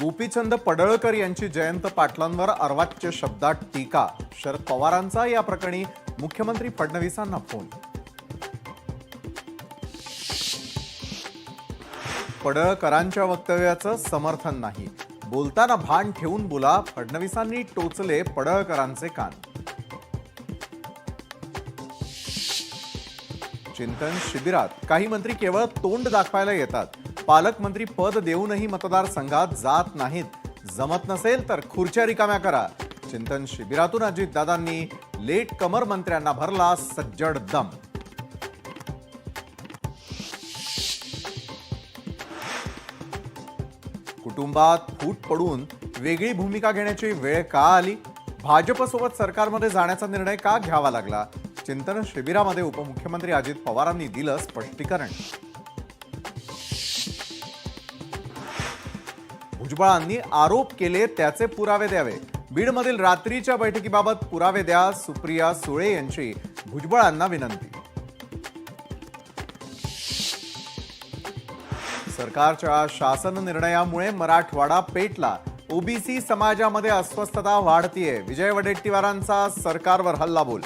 गोपीचंद पडळकर यांची जयंत पाटलांवर अर्वाच्य शब्दात टीका. शरद पवारांचा या प्रकरणी मुख्यमंत्री फडणवीसांना फोन. पडळकरांच्या वक्तव्याचं समर्थन नाही, बोलताना भान ठेवून बोला, फडणवीसांनी टोचले पडळकरांचे कान. चिंतन शिबिरात काही मंत्री केवळ तोंड दाखवायला येतात. पालकमंत्री पद देऊनही मतदारसंघात जात नाहीत. जमत नसेल तर खुर्च्या रिकाम्या करा. चिंतन शिबिरातून अजितदादांनी लेट कमर मंत्र्यांना भरला सज्जड दम. कुटुंबात फूट पडून वेगळी भूमिका घेण्याची वेळ का आली? भाजपसोबत सरकारमध्ये जाण्याचा निर्णय का घ्यावा लागला? चिंतन शिबिरामध्ये उपमुख्यमंत्री अजित पवारांनी दिलं स्पष्टीकरण. भुजबळांनी आरोप केले त्याचे पुरावे द्यावे. बीडमधील रात्रीच्या बैठकीबाबत पुरावे द्या, सुप्रिया सुळे यांची भुजबळांना विनंती. सरकारच्या शासन निर्णयामुळे मराठवाडा पेटला. ओबीसी समाजामध्ये अस्वस्थता वाढतीये. विजय वडेट्टीवारांचा सरकारवर हल्लाबोल.